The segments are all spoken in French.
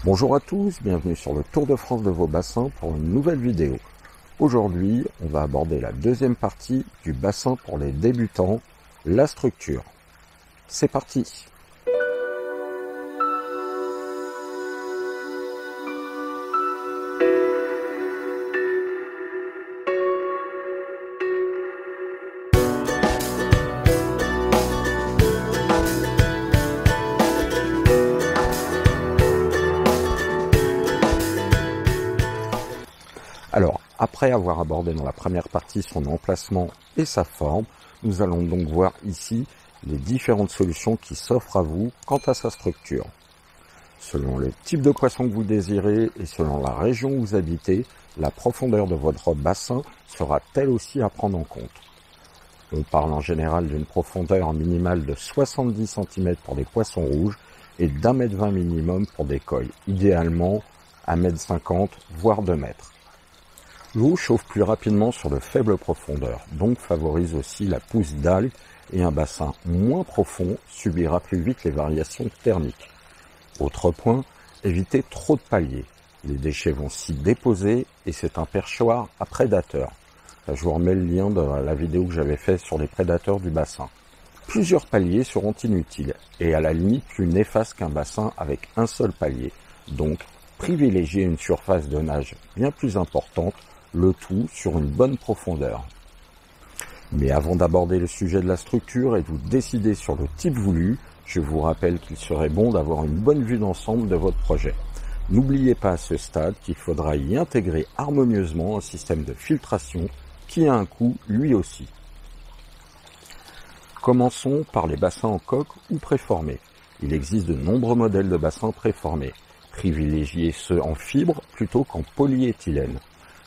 Bonjour à tous, bienvenue sur le Tour de France de vos bassins pour une nouvelle vidéo. Aujourd'hui, on va aborder la deuxième partie du bassin pour les débutants, la structure. C'est parti! Alors, après avoir abordé dans la première partie son emplacement et sa forme, nous allons donc voir ici les différentes solutions qui s'offrent à vous quant à sa structure. Selon le type de poisson que vous désirez et selon la région où vous habitez, la profondeur de votre bassin sera elle aussi à prendre en compte. On parle en général d'une profondeur minimale de 70 cm pour les poissons rouges et d'1,20 m minimum pour des coils, idéalement 1,50 m voire 2 m. L'eau chauffe plus rapidement sur de faibles profondeurs, donc favorise aussi la pousse d'algues et un bassin moins profond subira plus vite les variations thermiques. Autre point, évitez trop de paliers. Les déchets vont s'y déposer et c'est un perchoir à prédateurs. Là, je vous remets le lien de la vidéo que j'avais faite sur les prédateurs du bassin. Plusieurs paliers seront inutiles et à la limite plus néfastes qu'un bassin avec un seul palier. Donc, privilégiez une surface de nage bien plus importante, le tout sur une bonne profondeur. Mais avant d'aborder le sujet de la structure et de vous décider sur le type voulu, je vous rappelle qu'il serait bon d'avoir une bonne vue d'ensemble de votre projet. N'oubliez pas à ce stade qu'il faudra y intégrer harmonieusement un système de filtration qui a un coût lui aussi. Commençons par les bassins en coque ou préformés. Il existe de nombreux modèles de bassins préformés. Privilégiez ceux en fibre plutôt qu'en polyéthylène.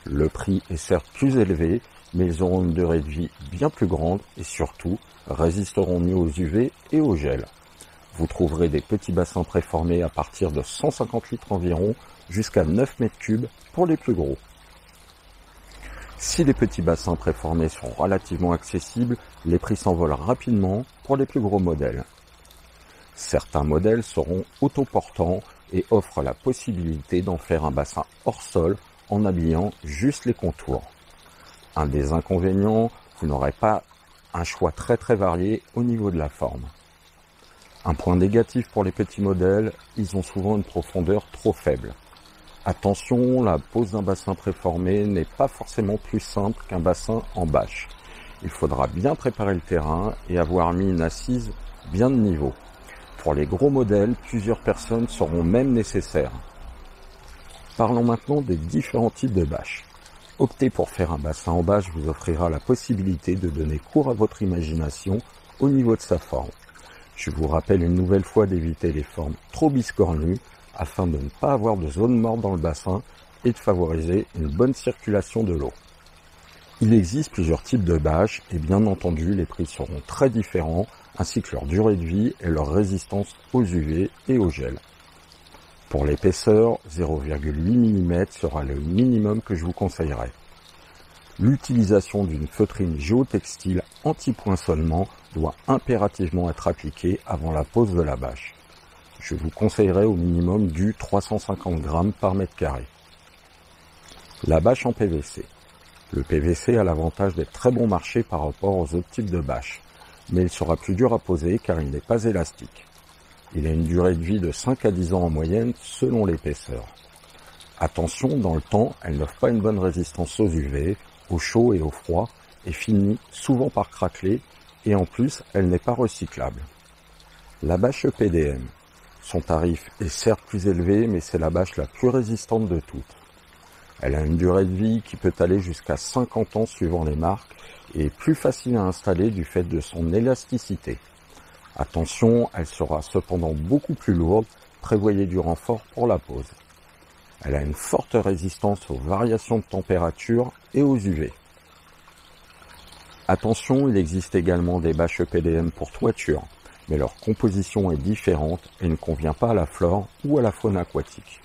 Le prix est certes plus élevé, mais ils auront une durée de vie bien plus grande et surtout résisteront mieux aux UV et au gel. Vous trouverez des petits bassins préformés à partir de 150 litres environ jusqu'à 9 mètres cubes pour les plus gros. Si les petits bassins préformés sont relativement accessibles, les prix s'envolent rapidement pour les plus gros modèles. Certains modèles seront autoportants et offrent la possibilité d'en faire un bassin hors sol en habillant juste les contours. Un des inconvénients, vous n'aurez pas un choix très varié au niveau de la forme. Un point négatif pour les petits modèles, ils ont souvent une profondeur trop faible. Attention, la pose d'un bassin préformé n'est pas forcément plus simple qu'un bassin en bâche. Il faudra bien préparer le terrain et avoir mis une assise bien de niveau. Pour les gros modèles, plusieurs personnes seront même nécessaires. Parlons maintenant des différents types de bâches. Optez pour faire un bassin en bâche vous offrira la possibilité de donner cours à votre imagination au niveau de sa forme. Je vous rappelle une nouvelle fois d'éviter les formes trop biscornues afin de ne pas avoir de zone morte dans le bassin et de favoriser une bonne circulation de l'eau. Il existe plusieurs types de bâches et bien entendu les prix seront très différents ainsi que leur durée de vie et leur résistance aux UV et au gel. Pour l'épaisseur, 0,8 mm sera le minimum que je vous conseillerais. L'utilisation d'une feutrine géotextile anti-poinçonnement doit impérativement être appliquée avant la pose de la bâche. Je vous conseillerais au minimum du 350 g par mètre carré. La bâche en PVC. Le PVC a l'avantage d'être très bon marché par rapport aux autres types de bâches, mais il sera plus dur à poser car il n'est pas élastique. Il a une durée de vie de 5 à 10 ans en moyenne selon l'épaisseur. Attention, dans le temps, elle n'offre pas une bonne résistance aux UV, au chaud et au froid et finit souvent par craqueler et en plus, elle n'est pas recyclable. La bâche EPDM. Son tarif est certes plus élevé, mais c'est la bâche la plus résistante de toutes. Elle a une durée de vie qui peut aller jusqu'à 50 ans suivant les marques et est plus facile à installer du fait de son élasticité. Attention, elle sera cependant beaucoup plus lourde, prévoyez du renfort pour la pose. Elle a une forte résistance aux variations de température et aux UV. Attention, il existe également des bâches EPDM pour toiture, mais leur composition est différente et ne convient pas à la flore ou à la faune aquatique.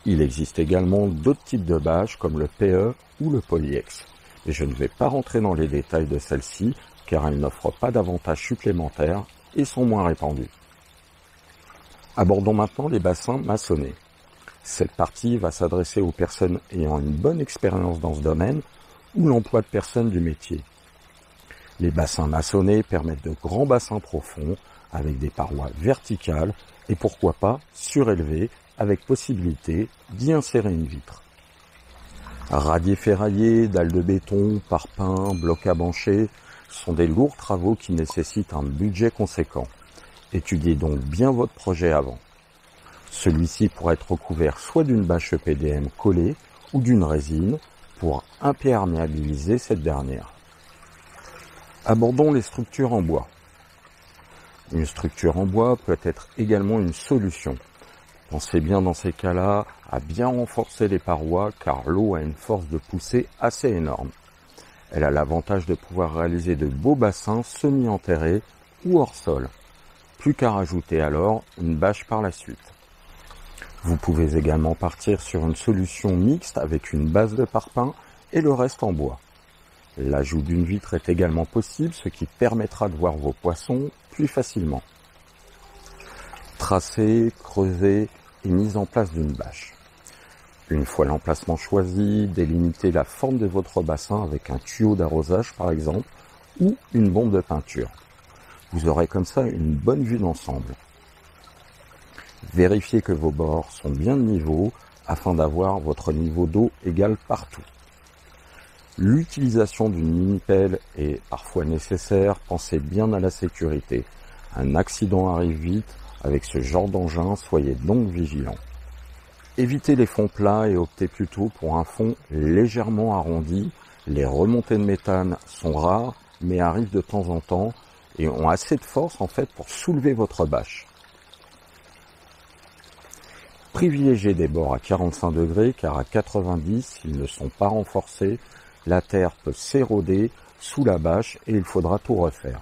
Il existe également d'autres types de bâches comme le PE ou le Polyex, et je ne vais pas rentrer dans les détails de celles-ci car elles n'offrent pas d'avantages supplémentaires et sont moins répandues. Abordons maintenant les bassins maçonnés. Cette partie va s'adresser aux personnes ayant une bonne expérience dans ce domaine ou l'emploi de personnes du métier. Les bassins maçonnés permettent de grands bassins profonds avec des parois verticales et pourquoi pas surélevées avec possibilité d'y insérer une vitre. Radier ferraillé, dalles de béton, parpaing, blocs à bancher sont des lourds travaux qui nécessitent un budget conséquent. Étudiez donc bien votre projet avant. Celui-ci pourrait être recouvert soit d'une bâche EPDM collée ou d'une résine pour imperméabiliser cette dernière. Abordons les structures en bois. Une structure en bois peut être également une solution. Pensez bien dans ces cas-là à bien renforcer les parois car l'eau a une force de poussée assez énorme. Elle a l'avantage de pouvoir réaliser de beaux bassins semi-enterrés ou hors sol. Plus qu'à rajouter alors une bâche par la suite. Vous pouvez également partir sur une solution mixte avec une base de parpaing et le reste en bois. L'ajout d'une vitre est également possible, ce qui permettra de voir vos poissons plus facilement. Tracé, creusé et mise en place d'une bâche. Une fois l'emplacement choisi, délimitez la forme de votre bassin avec un tuyau d'arrosage par exemple ou une bombe de peinture. Vous aurez comme ça une bonne vue d'ensemble. Vérifiez que vos bords sont bien de niveau afin d'avoir votre niveau d'eau égal partout. L'utilisation d'une mini-pelle est parfois nécessaire, pensez bien à la sécurité. Un accident arrive vite, avec ce genre d'engin, soyez donc vigilants. Évitez les fonds plats et optez plutôt pour un fond légèrement arrondi. Les remontées de méthane sont rares, mais arrivent de temps en temps et ont assez de force en fait pour soulever votre bâche. Privilégiez des bords à 45 degrés car à 90, s'ils ne sont pas renforcés, la terre peut s'éroder sous la bâche et il faudra tout refaire.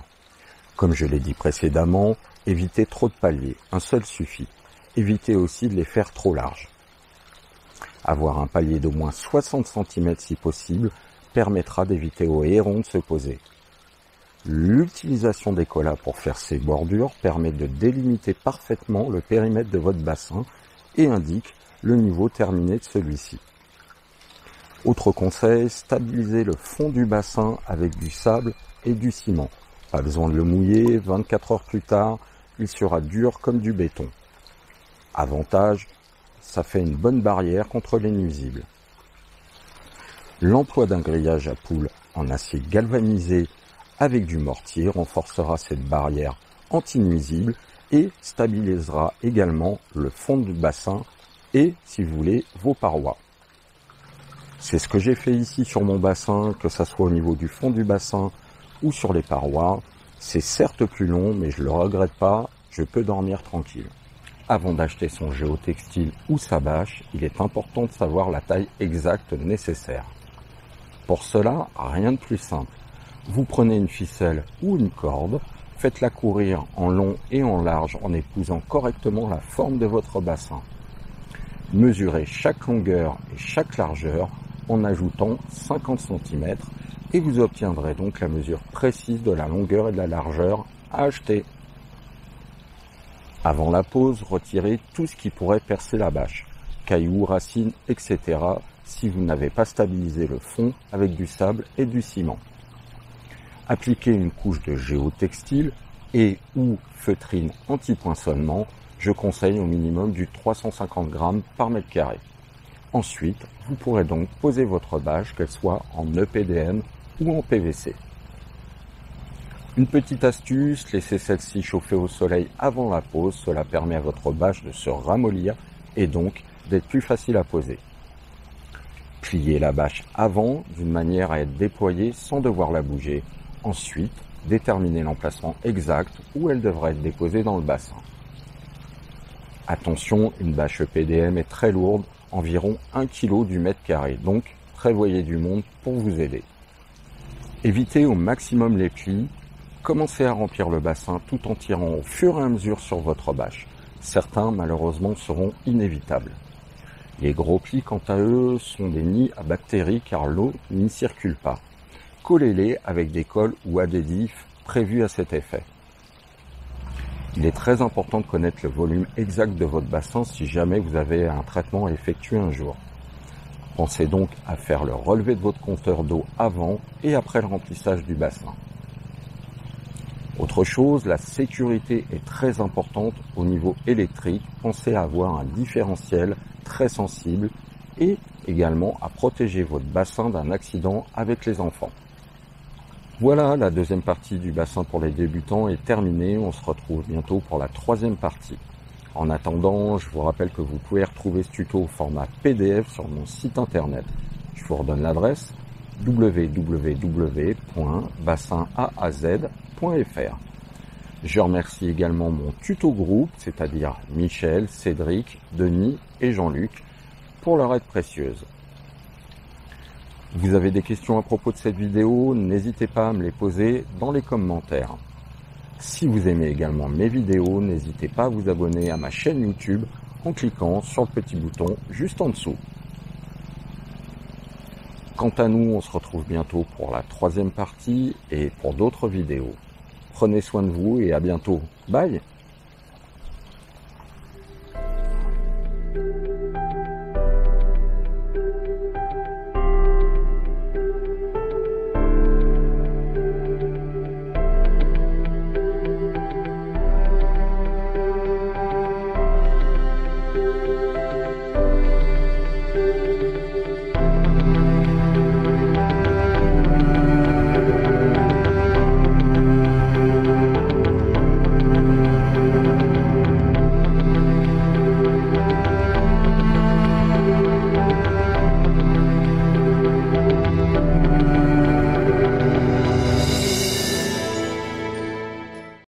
Comme je l'ai dit précédemment, évitez trop de paliers, un seul suffit. Évitez aussi de les faire trop larges. Avoir un palier d'au moins 60 cm si possible permettra d'éviter aux hérons de se poser. L'utilisation des collas pour faire ces bordures permet de délimiter parfaitement le périmètre de votre bassin et indique le niveau terminé de celui-ci. Autre conseil, stabilisez le fond du bassin avec du sable et du ciment. Pas besoin de le mouiller, 24 heures plus tard, il sera dur comme du béton. Avantage, ça fait une bonne barrière contre les nuisibles. L'emploi d'un grillage à poules en acier galvanisé avec du mortier renforcera cette barrière anti-nuisible et stabilisera également le fond du bassin et, si vous voulez, vos parois. C'est ce que j'ai fait ici sur mon bassin, que ça soit au niveau du fond du bassin ou sur les parois. C'est certes plus long, mais je ne le regrette pas, je peux dormir tranquille. Avant d'acheter son géotextile ou sa bâche, il est important de savoir la taille exacte nécessaire. Pour cela, rien de plus simple. Vous prenez une ficelle ou une corde, faites-la courir en long et en large en épousant correctement la forme de votre bassin. Mesurez chaque longueur et chaque largeur en ajoutant 50 cm et vous obtiendrez donc la mesure précise de la longueur et de la largeur à acheter. Avant la pose, retirez tout ce qui pourrait percer la bâche, cailloux, racines, etc. si vous n'avez pas stabilisé le fond avec du sable et du ciment. Appliquez une couche de géotextile et ou feutrine anti-poinçonnement, je conseille au minimum du 350 g par mètre carré. Ensuite, vous pourrez donc poser votre bâche, qu'elle soit en EPDM ou en PVC. Une petite astuce, laissez celle-ci chauffer au soleil avant la pose, cela permet à votre bâche de se ramollir et donc d'être plus facile à poser. Pliez la bâche avant d'une manière à être déployée sans devoir la bouger. Ensuite, déterminez l'emplacement exact où elle devrait être déposée dans le bassin. Attention, une bâche EPDM est très lourde, environ 1 kg du mètre carré, donc prévoyez du monde pour vous aider. Évitez au maximum les plis, commencez à remplir le bassin tout en tirant au fur et à mesure sur votre bâche. Certains malheureusement seront inévitables. Les gros plis quant à eux sont des nids à bactéries car l'eau n'y circule pas. Collez-les avec des colles ou adhésifs prévus à cet effet. Il est très important de connaître le volume exact de votre bassin si jamais vous avez un traitement à effectuer un jour. Pensez donc à faire le relevé de votre compteur d'eau avant et après le remplissage du bassin. Autre chose, la sécurité est très importante au niveau électrique. Pensez à avoir un différentiel très sensible et également à protéger votre bassin d'un accident avec les enfants. Voilà, la deuxième partie du bassin pour les débutants est terminée. On se retrouve bientôt pour la troisième partie. En attendant, je vous rappelle que vous pouvez retrouver ce tuto au format PDF sur mon site internet. Je vous redonne l'adresse www.bassinAAZ.fr. Je remercie également mon tuto groupe, c'est-à-dire Michel, Cédric, Denis et Jean-Luc, pour leur aide précieuse. Vous avez des questions à propos de cette vidéo, n'hésitez pas à me les poser dans les commentaires. Si vous aimez également mes vidéos, n'hésitez pas à vous abonner à ma chaîne YouTube en cliquant sur le petit bouton juste en dessous. Quant à nous, on se retrouve bientôt pour la troisième partie et pour d'autres vidéos. Prenez soin de vous et à bientôt. Bye!